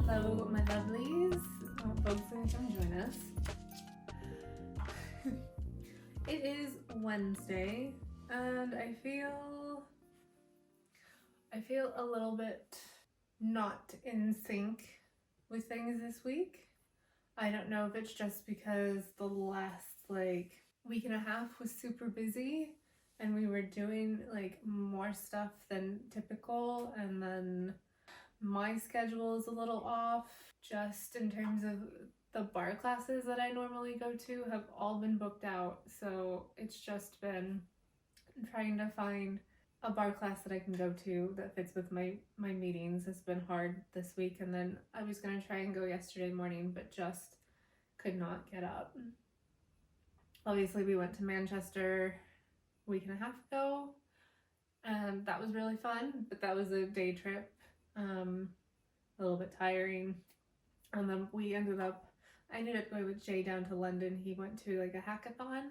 Hello, my lovelies. Folks gonna come join us. It is Wednesday, and I feel a little bit not in sync with things this week. I don't know if it's just because the last week and a half was super busy and we were doing more stuff than typical, and then my schedule is a little off just in terms of the bar classes that I normally go to have all been booked out, so it's just been trying to find a bar class that I can go to that fits with my meetings has been hard this week. And then I was going to try and go yesterday morning, but just could not get up. Obviously, we went to Manchester a week and a half ago, and that was really fun, but that was a day trip, a little bit tiring. And then I ended up going with Jay down to London. He went to like a hackathon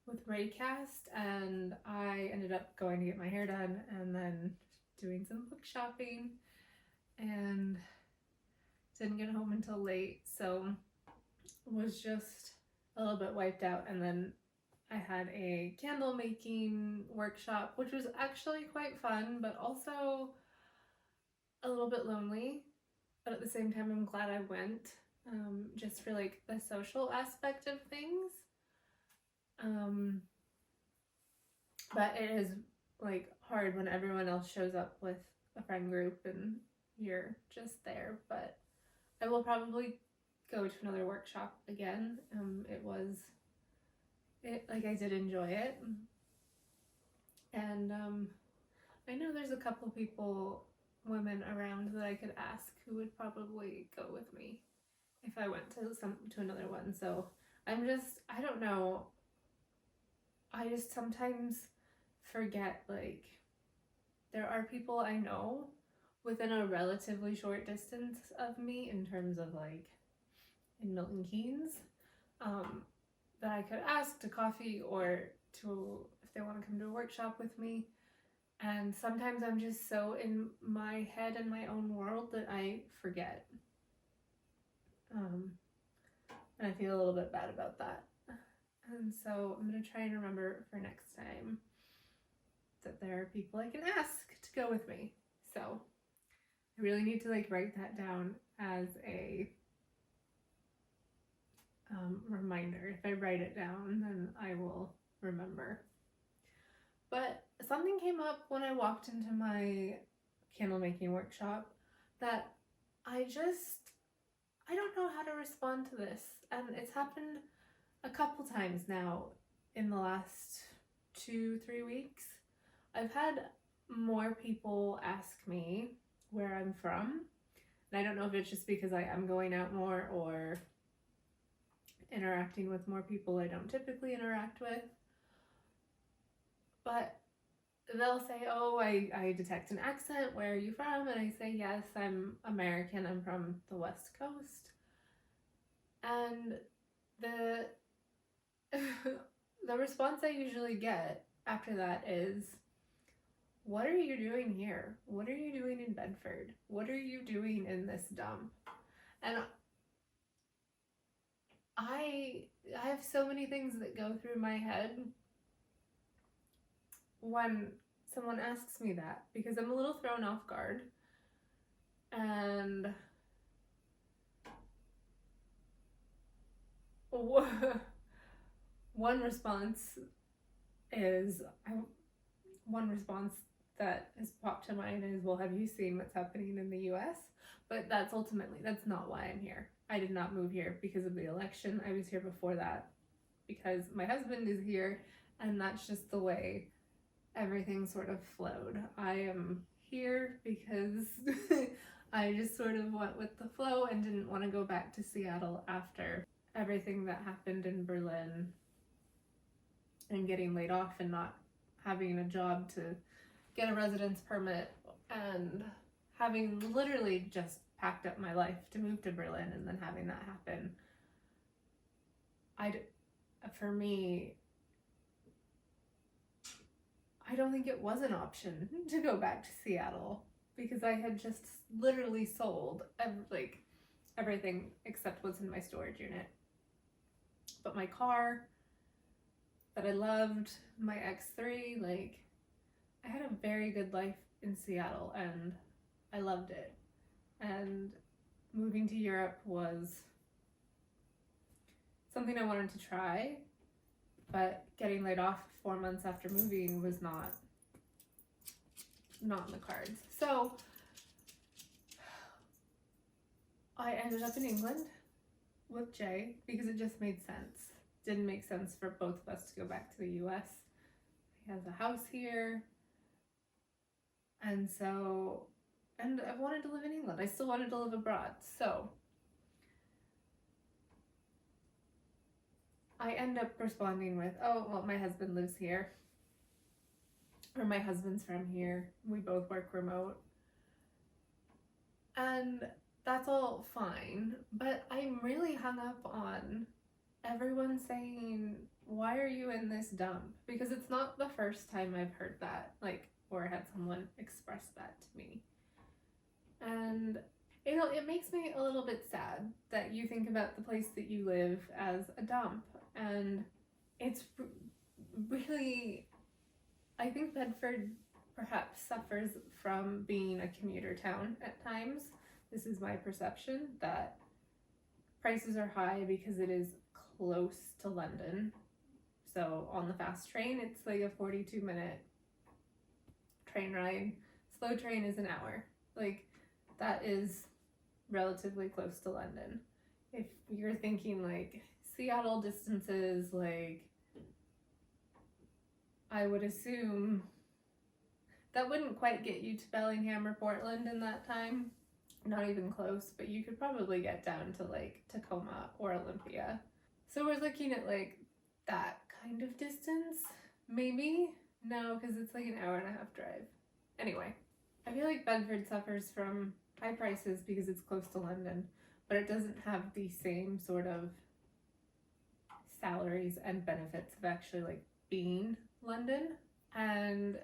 with Raycast, and I ended up going to get my hair done and then doing some book shopping, and didn't get home until late, so was just a little bit wiped out. And then I had a candle making workshop, which was actually quite fun, but also a little bit lonely. But at the same time, I'm glad I went, just for like the social aspect of things. But it is like hard when everyone else shows up with a friend group and you're just there. But I will probably go to another workshop again. I did enjoy it. And I know there's a couple people, women around, that I could ask who would probably go with me if I went to another one. So I don't know. I just sometimes forget, there are people I know within a relatively short distance of me in terms of in Milton Keynes, that I could ask to coffee or to, if they want to come to a workshop with me. And sometimes I'm just so in my head and my own world that I forget. And I feel a little bit bad about that. And so I'm going to try and remember for next time that there are people I can ask to go with me. So I really need to write that down as a reminder. If I write it down, then I will remember. But something came up when I walked into my candle making workshop that I don't know how to respond to this. And it's happened a couple times now in the last 2-3 weeks. I've had more people ask me where I'm from. And I don't know if it's just because I am going out more or interacting with more people I don't typically interact with. But they'll say, oh, I detect an accent. Where are you from? And I say, yes, I'm American. I'm from the West Coast. And the the response I usually get after that is, what are you doing here? What are you doing in Bedford? What are you doing in this dump? And I have so many things that go through my head when someone asks me that, because I'm a little thrown off guard. And one response that has popped to mind is, well, have you seen what's happening in the US? But that's not why I'm here. I did not move here because of the election. I was here before that because my husband is here, and that's just the way everything sort of flowed. I am here because I just sort of went with the flow and didn't want to go back to Seattle after everything that happened in Berlin and getting laid off and not having a job to get a residence permit and having literally just packed up my life to move to Berlin and then having that happen. For me, I don't think it was an option to go back to Seattle because I had just literally sold everything except what's in my storage unit. But my car that I loved, my X3, like, I had a very good life in Seattle and I loved it. And moving to Europe was something I wanted to try, but getting laid off 4 months after moving was not in the cards. So I ended up in England with Jay because it just made sense. Didn't make sense for both of us to go back to the US. He has a house here. And I wanted to live in England. I still wanted to live abroad. So I end up responding with, oh, well, my husband lives here. Or my husband's from here. We both work remote. And that's all fine. But I'm really hung up on everyone saying, why are you in this dump? Because it's not the first time I've heard that, or had someone express that to me. And it makes me a little bit sad that you think about the place that you live as a dump. And it's really, I think Bedford perhaps suffers from being a commuter town at times. This is my perception, that prices are high because it is close to London. So on the fast train, it's like a 42-minute train ride. Slow train is an hour. Like, that is relatively close to London. If you're thinking like Seattle distances, like, I would assume that wouldn't quite get you to Bellingham or Portland in that time. Not even close, but you could probably get down to like Tacoma or Olympia. So we're looking at like that kind of distance, maybe? No, because it's like an hour and a half drive. Anyway, I feel like Bedford suffers from high prices because it's close to London, but it doesn't have the same sort of salaries and benefits of actually like being London. And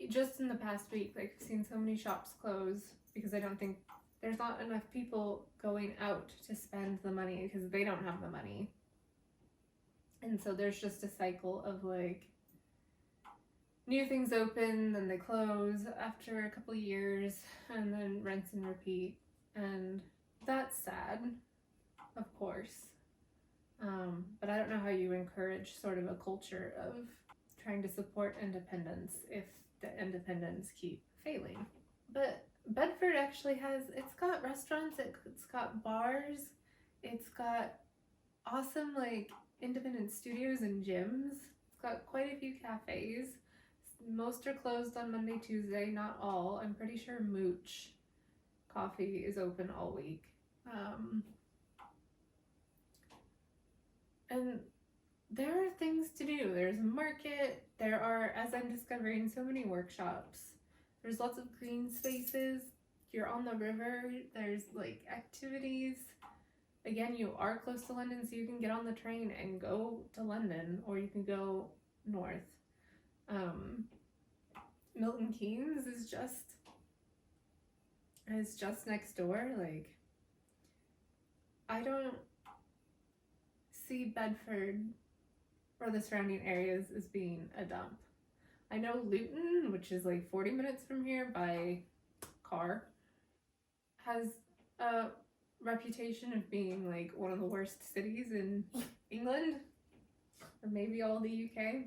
just in the past week, like, I've seen so many shops close because I don't think there's not enough people going out to spend the money because they don't have the money. And so there's just a cycle of like new things open, then they close after a couple of years, and then rinse and repeat. And that's sad, of course. But I don't know how you encourage sort of a culture of trying to support independence if the independents keep failing. But Bedford actually it's got restaurants, it's got bars, it's got awesome like independent studios and gyms. It's got quite a few cafes. Most are closed on Monday, Tuesday, not all. I'm pretty sure Mooch Coffee is open all week. And there are things to do. There's a market. There are, as I'm discovering, so many workshops. There's lots of green spaces. You're on the river. There's like activities. Again, you are close to London, so you can get on the train and go to London, or you can go north. Milton Keynes is just next door. Like, I don't see Bedford or the surrounding areas as being a dump. I know Luton, which is like 40 minutes from here by car, has a reputation of being like one of the worst cities in England, or maybe all the UK.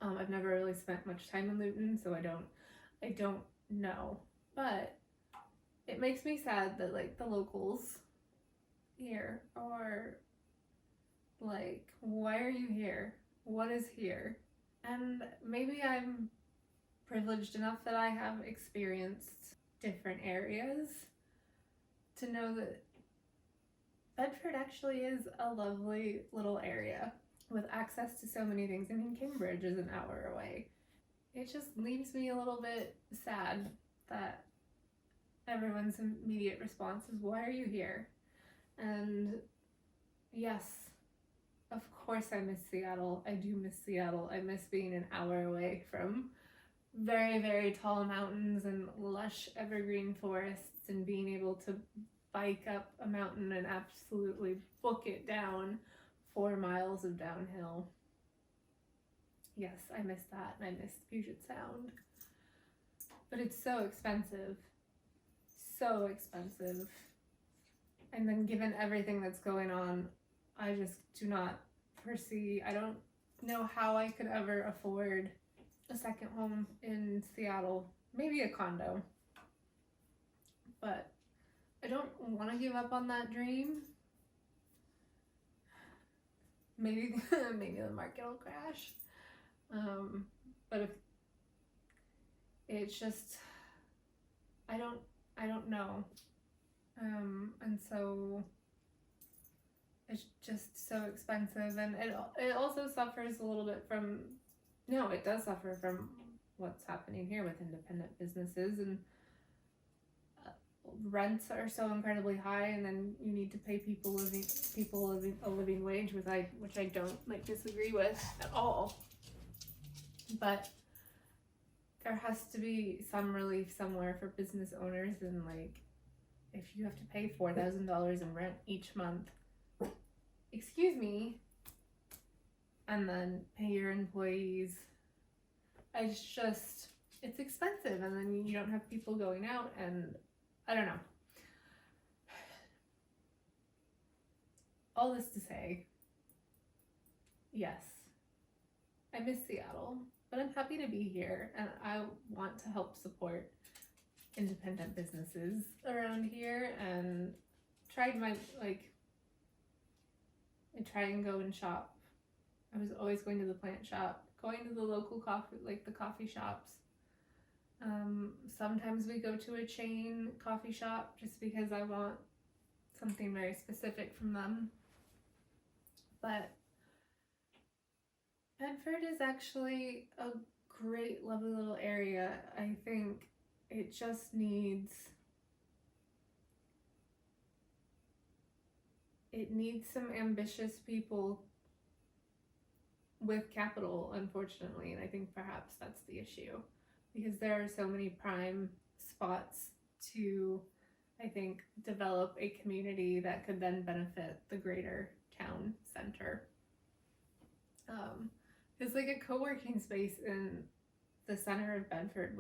I've never really spent much time in Luton, so I don't know. But it makes me sad that like the locals here are like, why are you here? What is here? And maybe I'm privileged enough that I have experienced different areas to know that Bedford actually is a lovely little area with access to so many things. I mean, Cambridge is an hour away. It just leaves me a little bit sad that everyone's immediate response is, "Why are you here?" And yes, of course I miss Seattle. I do miss Seattle. I miss being an hour away from very, very tall mountains and lush evergreen forests and being able to bike up a mountain and absolutely book it down 4 miles of downhill. Yes, I miss that, and I miss Puget Sound. But it's so expensive. So expensive. And then given everything that's going on, I just do not foresee, I don't know how I could ever afford a second home in Seattle. Maybe a condo. But I don't want to give up on that dream. Maybe the market will crash. But if it's just, I don't know. And so it's just so expensive, and it also suffers a little bit from, no, it does suffer from what's happening here with independent businesses, and rents are so incredibly high, and then you need to pay people living a living wage, which I don't disagree with at all. But there has to be some relief somewhere for business owners, and if you have to pay $4,000 in rent each month, excuse me, and then pay your employees, it's expensive, and then you don't have people going out, and I don't know. All this to say, yes, I miss Seattle, but I'm happy to be here, and I want to help support independent businesses around here, and I try and go and shop. I was always going to the plant shop, going to the local coffee shops. Sometimes we go to a chain coffee shop just because I want something very specific from them. But Bedford is actually a great, lovely little area. I think it just needs some ambitious people with capital, unfortunately, and I think perhaps that's the issue, because there are so many prime spots to, I think, develop a community that could then benefit the greater town center. It's like a co-working space in the center of Bedford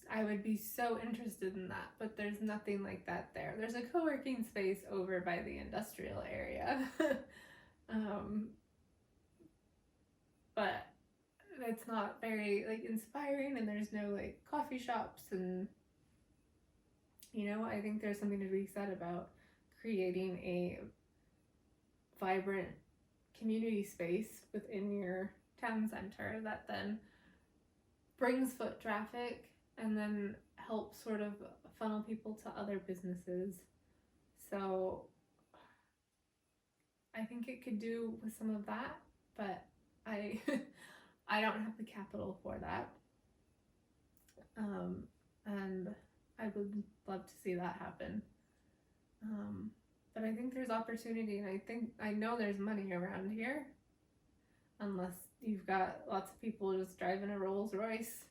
I would be so interested in that, but there's nothing like that there. There's a co-working space over by the industrial area. But it's not very inspiring, and there's no coffee shops, and I think there's something to be said about creating a vibrant community space within your town center that then brings foot traffic and then helps sort of funnel people to other businesses. So I think it could do with some of that, but I don't have the capital for that. And I would love to see that happen. But I think there's opportunity, and I know there's money around here, unless you've got lots of people just driving a Rolls Royce.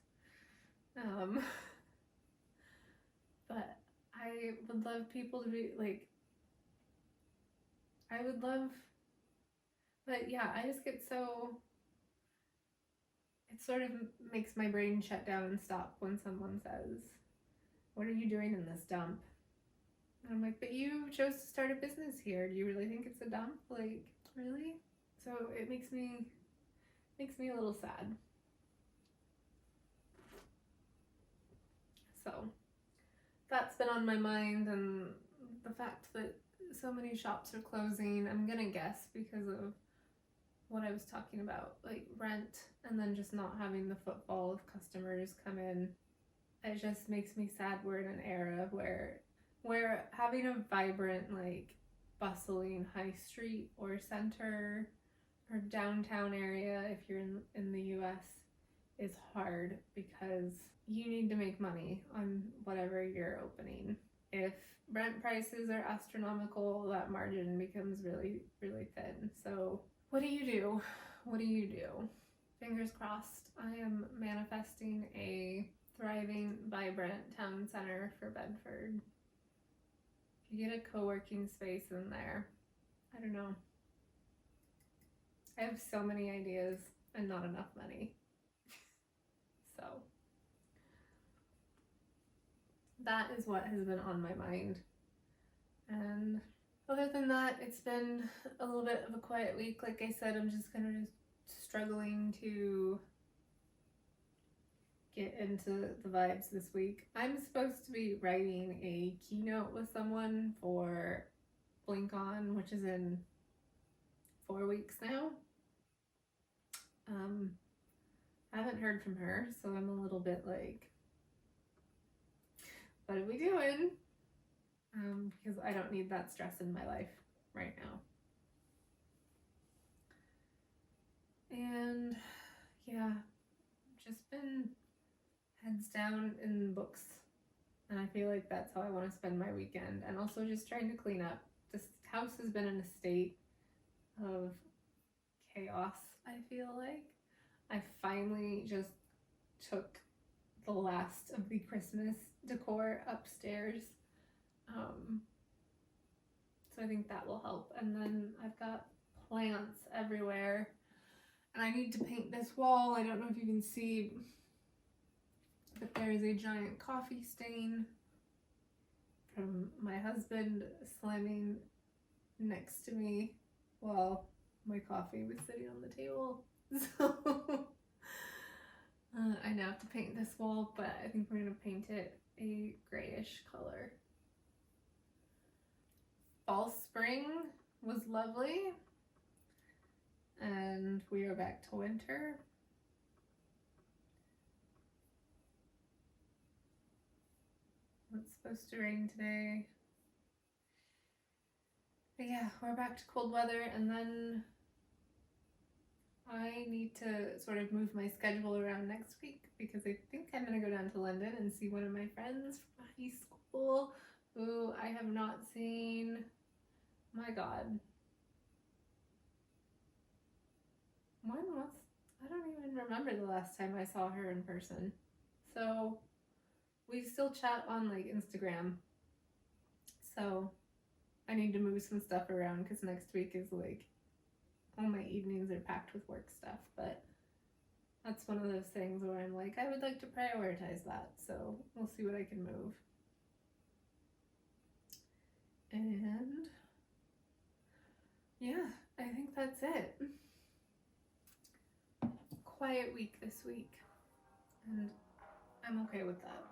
But I would love people to be but yeah, I just get so, it sort of makes my brain shut down and stop when someone says, "What are you doing in this dump?" And I'm like, "But you chose to start a business here. Do you really think it's a dump? Really?" So it makes me a little sad. So that's been on my mind, and the fact that so many shops are closing, I'm gonna guess because of what I was talking about, like rent and then just not having the footfall of customers come in. It just makes me sad we're in an era where having a vibrant, like bustling high street or center or downtown area, if you're in the US, is hard because you need to make money on whatever you're opening. If rent prices are astronomical, that margin becomes really, really thin. So what do you do? What do you do? Fingers crossed, I am manifesting a thriving, vibrant town center for Bedford. If you get a co-working space in there, I don't know. I have so many ideas and not enough money. So that is what has been on my mind. And other than that, it's been a little bit of a quiet week. Like I said, I'm just kind of just struggling to get into the vibes this week. I'm supposed to be writing a keynote with someone for Blink On, which is in 4 weeks now. I haven't heard from her, so I'm a little bit like, what are we doing? Because I don't need that stress in my life right now. And yeah, just been heads down in books, and I feel like that's how I want to spend my weekend. And also just trying to clean up. This house has been in a state of chaos, I feel like. I finally just took the last of the Christmas decor upstairs, so I think that will help. And then I've got plants everywhere, and I need to paint this wall. I don't know if you can see, but there is a giant coffee stain from my husband slamming next to me while my coffee was sitting on the table. So I now have to paint this wall, but I think we're going to paint it a grayish color. Fall spring was lovely, and we are back to winter. It's supposed to rain today. But yeah, we're back to cold weather, and then I need to sort of move my schedule around next week because I think I'm going to go down to London and see one of my friends from high school who I have not seen. My God. I don't even remember the last time I saw her in person. So we still chat on like Instagram. So I need to move some stuff around because next week is like, all my evenings are packed with work stuff, but that's one of those things where I'm like, I would like to prioritize that, so we'll see what I can move. And yeah, I think that's it. Quiet week this week, and I'm okay with that.